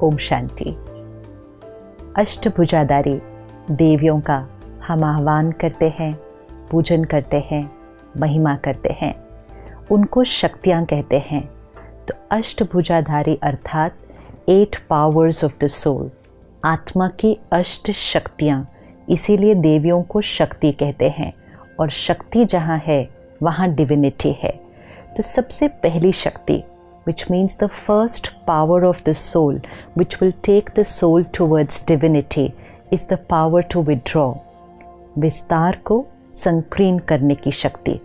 ओम शांति। अष्टभुजाधारी देवियों का हम आह्वान करते हैं, पूजन करते हैं, महिमा करते हैं। उनको शक्तियाँ कहते हैं। तो अष्टभुजाधारी अर्थात 8 पावर्स ऑफ द सोल, आत्मा की 8 शक्तियाँ। इसीलिए देवियों को शक्ति कहते हैं। और शक्ति जहाँ है वहाँ डिविनिटी है। तो सबसे पहली शक्ति, which means the first power of the soul, which will take the soul towards divinity, is the power to withdraw. विस्तार को संकीर्ण करने की शक्ति,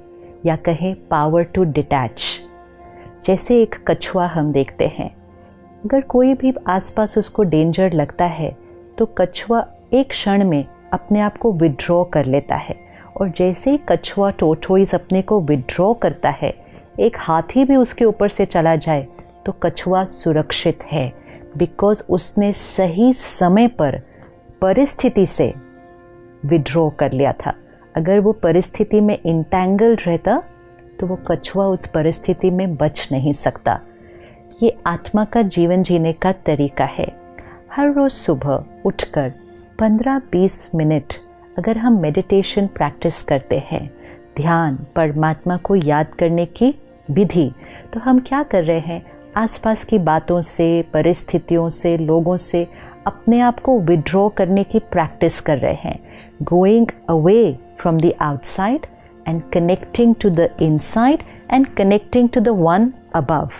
या कहें power to detach। जैसे एक कछुआ हम देखते हैं, अगर कोई भी आसपास उसको डेंजर लगता है तो कछुआ एक क्षण में अपने आप को विड्रॉ कर लेता है। और जैसे ही कछुआ टोर्टोइज अपने को विड्रॉ करता है, एक हाथी भी उसके ऊपर से चला जाए तो कछुआ सुरक्षित है, बिकॉज उसने सही समय पर परिस्थिति से विड्रॉ कर लिया था। अगर वो परिस्थिति में इंटैंगल्ड रहता तो वो कछुआ उस परिस्थिति में बच नहीं सकता। ये आत्मा का जीवन जीने का तरीका है। हर रोज़ सुबह उठकर 15-20 मिनट अगर हम मेडिटेशन प्रैक्टिस करते हैं, ध्यान, परमात्मा को याद करने की विधि, तो हम क्या कर रहे हैं? आसपास की बातों से, परिस्थितियों से, लोगों से अपने आप को विड्रॉ करने की प्रैक्टिस कर रहे हैं। Going away from the outside and connecting to the inside and connecting to the one above.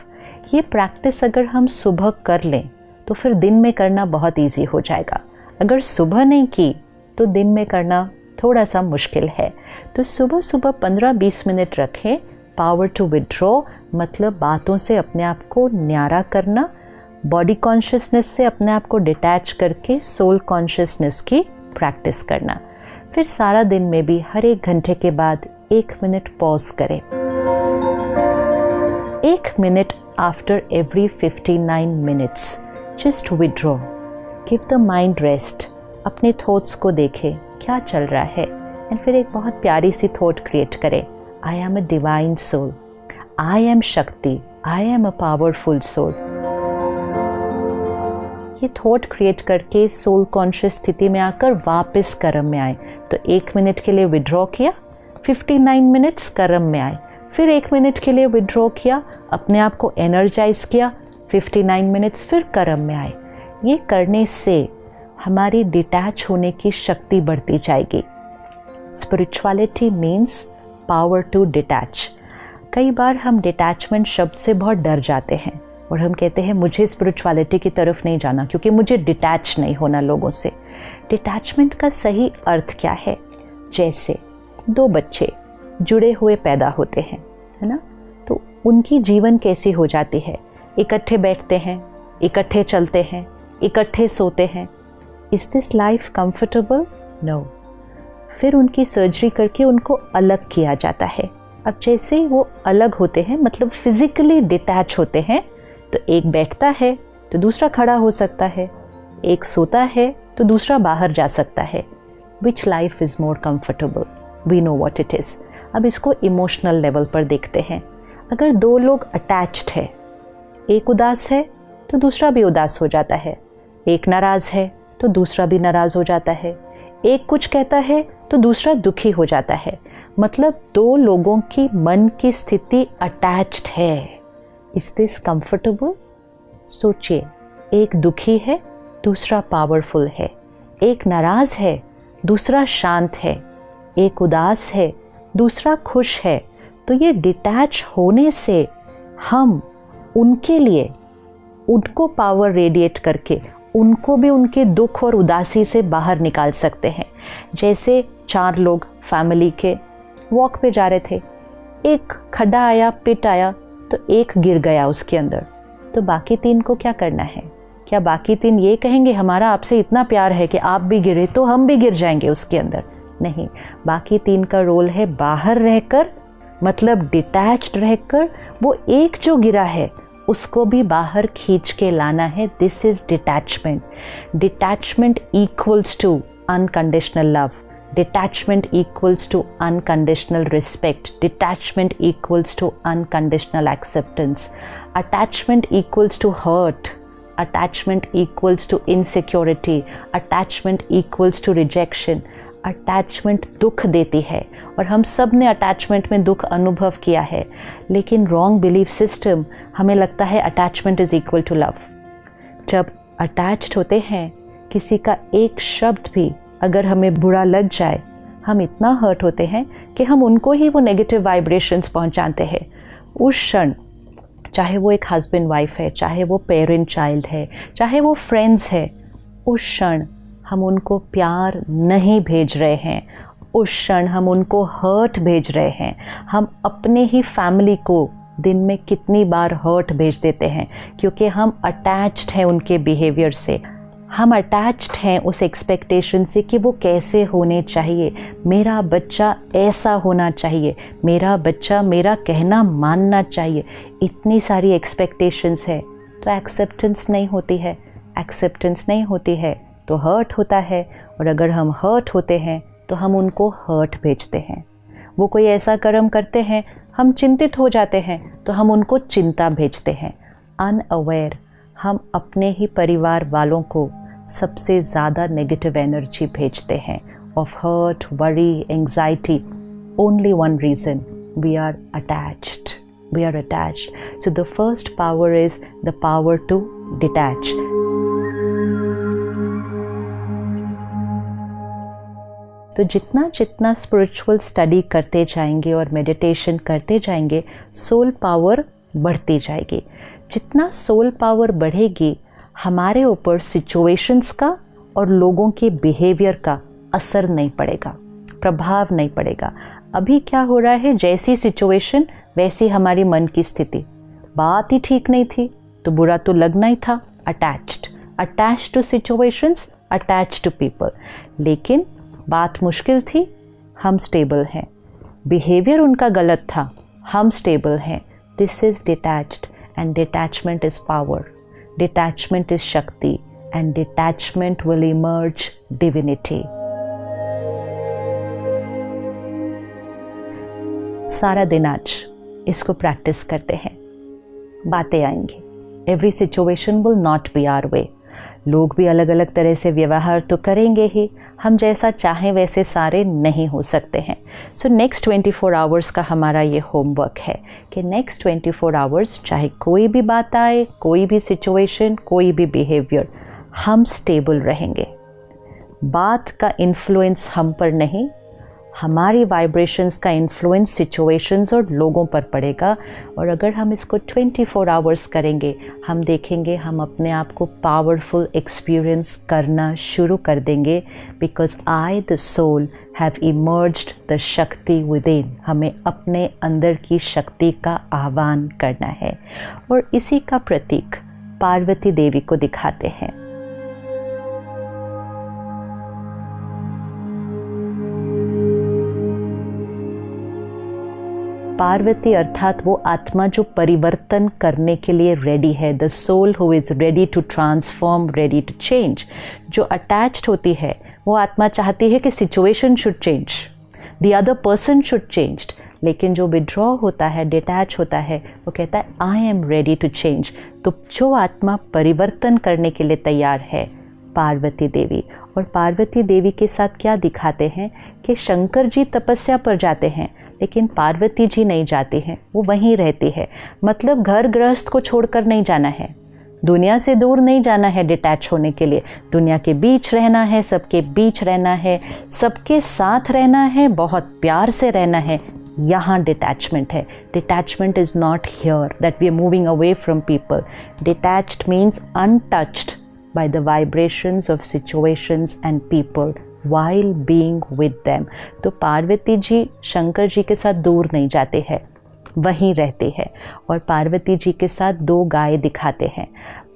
ये प्रैक्टिस अगर हम सुबह कर लें तो फिर दिन में करना बहुत ईजी हो जाएगा। अगर सुबह नहीं की तो दिन में करना थोड़ा सा मुश्किल है। तो सुबह सुबह 15-20 मिनट रखें। पावर टू विड्रॉ मतलब बातों से अपने आप को न्यारा करना, बॉडी कॉन्शियसनेस से अपने आप को डिटैच करके सोल कॉन्शियसनेस की प्रैक्टिस करना। फिर सारा दिन में भी हर 1 घंटे के बाद 1 मिनट पॉज करें। 1 minute after every 59 minutes just withdraw, give the mind rest. अपने थॉट्स को देखें क्या चल रहा है, एंड फिर एक बहुत प्यारी सी थॉट क्रिएट करें। I am a divine soul, I am shakti, I am a powerful soul. ये थॉट क्रिएट करके सोल कॉन्शियस स्थिति में आकर वापस कर्म में आए। तो 1 मिनट के लिए विड्रॉ किया, 59 मिनट्स कर्म में आए। फिर 1 मिनट के लिए विड्रॉ किया, अपने आप को एनर्जाइज किया, 59 मिनट्स फिर कर्म में आए। ये करने से हमारी डिटैच होने की शक्ति बढ़ती जाएगी। Spirituality means power to detach. कई बार हम डिटैचमेंट शब्द से बहुत डर जाते हैं और हम कहते हैं मुझे स्पिरिचुअलिटी की तरफ नहीं जाना क्योंकि मुझे डिटैच नहीं होना लोगों से। डिटैचमेंट का सही अर्थ क्या है? जैसे 2 बच्चे जुड़े हुए पैदा होते हैं, है ना? तो उनकी जीवन कैसी हो जाती है? इकट्ठे बैठते हैं, इकट्ठे चलते हैं, इकट्ठे सोते हैं। Is this life comfortable? No. फिर उनकी सर्जरी करके उनको अलग किया जाता है। अब जैसे ही वो अलग होते हैं, मतलब फिजिकली डिटैच होते हैं, तो एक बैठता है तो दूसरा खड़ा हो सकता है, एक सोता है तो दूसरा बाहर जा सकता है। Which life is more comfortable? We know what it is. अब इसको इमोशनल लेवल पर देखते हैं। अगर 2 लोग अटैच्ड है, एक उदास है तो दूसरा भी उदास हो जाता है, एक नाराज़ है तो दूसरा भी नाराज़ हो जाता है, एक कुछ कहता है तो दूसरा दुखी हो जाता है। मतलब 2 लोगों की मन की स्थिति अटैच्ड है। Is this comfortable? सोचिए, एक दुखी है, दूसरा पावरफुल है, एक नाराज है, दूसरा शांत है, एक उदास है, दूसरा खुश है। तो ये डिटैच होने से हम उनके लिए, उनको पावर रेडिएट करके उनको भी उनके दुख और उदासी से बाहर निकाल सकते हैं। जैसे 4 लोग फैमिली के वॉक पे जा रहे थे, एक खड्डा आया, पिट आया, तो एक गिर गया उसके अंदर। तो बाकी 3 को क्या करना है? क्या बाकी 3 ये कहेंगे हमारा आपसे इतना प्यार है कि आप भी गिरे तो हम भी गिर जाएंगे उसके अंदर? नहीं, बाकी 3 का रोल है बाहर रहकर, मतलब डिटैच्ड रहकर वो एक जो गिरा है उसको भी बाहर खींच के लाना है। This is detachment. Detachment equals to unconditional love. Detachment equals to unconditional respect. Detachment equals to unconditional acceptance. Attachment equals to hurt. Attachment equals to insecurity, attachment equals to rejection. Attachment दुख देती है और हम सब ने attachment में दुख अनुभव किया है, लेकिन रॉन्ग बिलीफ सिस्टम हमें लगता है attachment is equal to love. जब अटैच्ड होते हैं, किसी का एक शब्द भी अगर हमें बुरा लग जाए, हम इतना हर्ट होते हैं कि हम उनको ही वो नेगेटिव वाइब्रेशंस पहुंचाते हैं। उस क्षण, चाहे वो एक हस्बैंड वाइफ है, चाहे वो पेरेंट चाइल्ड है, चाहे वो फ्रेंड्स है, उस क्षण हम उनको प्यार नहीं भेज रहे हैं, उस क्षण हम उनको हर्ट भेज रहे हैं। हम अपने ही फैमिली को दिन में कितनी बार हर्ट भेज देते हैं, क्योंकि हम अटैच्ड हैं उनके बिहेवियर से। हम अटैच्ड हैं उस एक्सपेक्टेशन से कि वो कैसे होने चाहिए, मेरा बच्चा ऐसा होना चाहिए, मेरा बच्चा मेरा कहना मानना चाहिए। इतनी सारी एक्सपेक्टेशंस है, तो एक्सेप्टेंस नहीं होती है। एक्सेप्टेंस नहीं होती है तो हर्ट होता है, और अगर हम हर्ट होते हैं तो हम उनको हर्ट भेजते हैं। वो कोई ऐसा कर्म करते हैं, हम चिंतित हो जाते हैं तो हम उनको चिंता भेजते हैं। अनअवेयर हम अपने ही परिवार वालों को सबसे ज़्यादा नेगेटिव एनर्जी भेजते हैं of hurt, worry, anxiety. Only one reason, we are attached. We are attached. So the first power is the power to detach. तो जितना जितना स्पिरिचुअल स्टडी करते जाएंगे और मेडिटेशन करते जाएंगे, सोल पावर बढ़ती जाएगी। जितना सोल पावर बढ़ेगी, हमारे ऊपर सिचुएशंस का और लोगों के बिहेवियर का असर नहीं पड़ेगा, प्रभाव नहीं पड़ेगा। अभी क्या हो रहा है, जैसी सिचुएशन वैसी हमारी मन की स्थिति। बात ही ठीक नहीं थी तो बुरा तो लगना ही था। Attached to situations, attached to people. लेकिन बात मुश्किल थी, हम स्टेबल हैं। बिहेवियर उनका गलत था, हम स्टेबल हैं। This is detached, and detachment is power. Detachment is shakti, and detachment will emerge divinity. सारा दिन आज इसको प्रैक्टिस करते हैं। बातें आएंगी, every situation will not be our way. लोग भी अलग अलग तरह से व्यवहार तो करेंगे ही, हम जैसा चाहें वैसे सारे नहीं हो सकते हैं। सो नेक्स्ट 24 आवर्स का हमारा ये होमवर्क है कि नेक्स्ट 24 आवर्स चाहे कोई भी बात आए, कोई भी सिचुएशन, कोई भी बिहेवियर, हम स्टेबल रहेंगे। बात का इन्फ्लुएंस हम पर नहीं, हमारी वाइब्रेशंस का इन्फ्लुएंस सिचुएशंस और लोगों पर पड़ेगा। और अगर हम इसको 24 आवर्स करेंगे, हम देखेंगे हम अपने आप को पावरफुल एक्सपीरियंस करना शुरू कर देंगे। Because I the soul have emerged the shakti within. हमें अपने अंदर की शक्ति का आह्वान करना है, और इसी का प्रतीक पार्वती देवी को दिखाते हैं। पार्वती अर्थात वो आत्मा जो परिवर्तन करने के लिए रेडी है, the soul who is ready to transform, ready to change. जो अटैच्ड होती है वो आत्मा चाहती है कि situation should change, the other person should change. लेकिन जो विड्रॉ होता है, डिटैच होता है, वो कहता है I am ready to change. तो जो आत्मा परिवर्तन करने के लिए तैयार है, पार्वती देवी। और पार्वती देवी के साथ क्या दिखाते हैं कि शंकर जी तपस्या पर जाते हैं, लेकिन पार्वती जी नहीं जाती हैं, वो वहीं रहती है। मतलब घर गृहस्थ को छोड़कर नहीं जाना है, दुनिया से दूर नहीं जाना है डिटैच होने के लिए। दुनिया के बीच रहना है, सबके बीच रहना है, सबके साथ रहना है, बहुत प्यार से रहना है। यहाँ डिटैचमेंट है। Detachment is not here that we are moving away from people. Detached means untouched by the vibrations of situations and people while being with them। तो पार्वती जी शंकर जी के साथ दूर नहीं जाते हैं, वहीं रहते हैं। और पार्वती जी के साथ 2 गाय दिखाते हैं।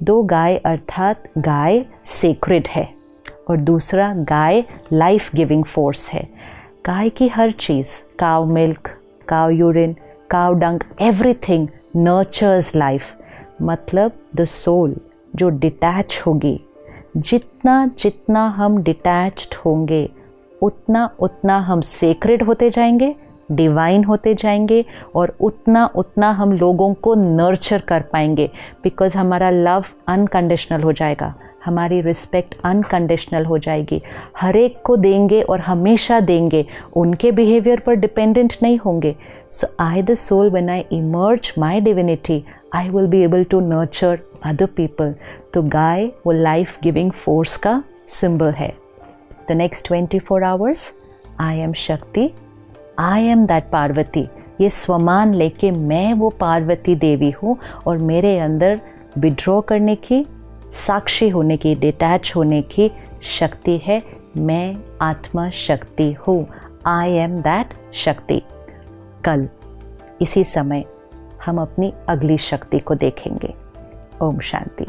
2 गाय अर्थात गाय सेक्रेड है, और दूसरा गाय लाइफ गिविंग फोर्स है। गाय की हर चीज़, काव मिल्क, काव यूरिन, काव डंग, एवरीथिंग नर्चर्स लाइफ। मतलब द सोल जो डिटैच होगी, जितना जितना हम डिटैच्ड होंगे, उतना उतना हम सेक्रेड होते जाएंगे, डिवाइन होते जाएंगे और उतना उतना हम लोगों को नर्चर कर पाएंगे, बिकॉज हमारा लव अनकंडीशनल हो जाएगा, हमारी रिस्पेक्ट अनकंडीशनल हो जाएगी, हर एक को देंगे और हमेशा देंगे, उनके बिहेवियर पर डिपेंडेंट नहीं होंगे. So I the soul, when I emerge my divinity, I will be able to nurture other people. तो गाय वो लाइफ गिविंग फोर्स का सिंबल है. The next 24 hours I am shakti, I M that Parvati. ये स्वमान लेके मैं वो पार्वती देवी हूँ और मेरे अंदर विड्रॉ करने की, साक्षी होने की, डिटैच होने की शक्ति है. मैं आत्मा शक्ति हूँ. आई एम दैट शक्ति. कल इसी समय हम अपनी अगली शक्ति को देखेंगे. ओम शांति.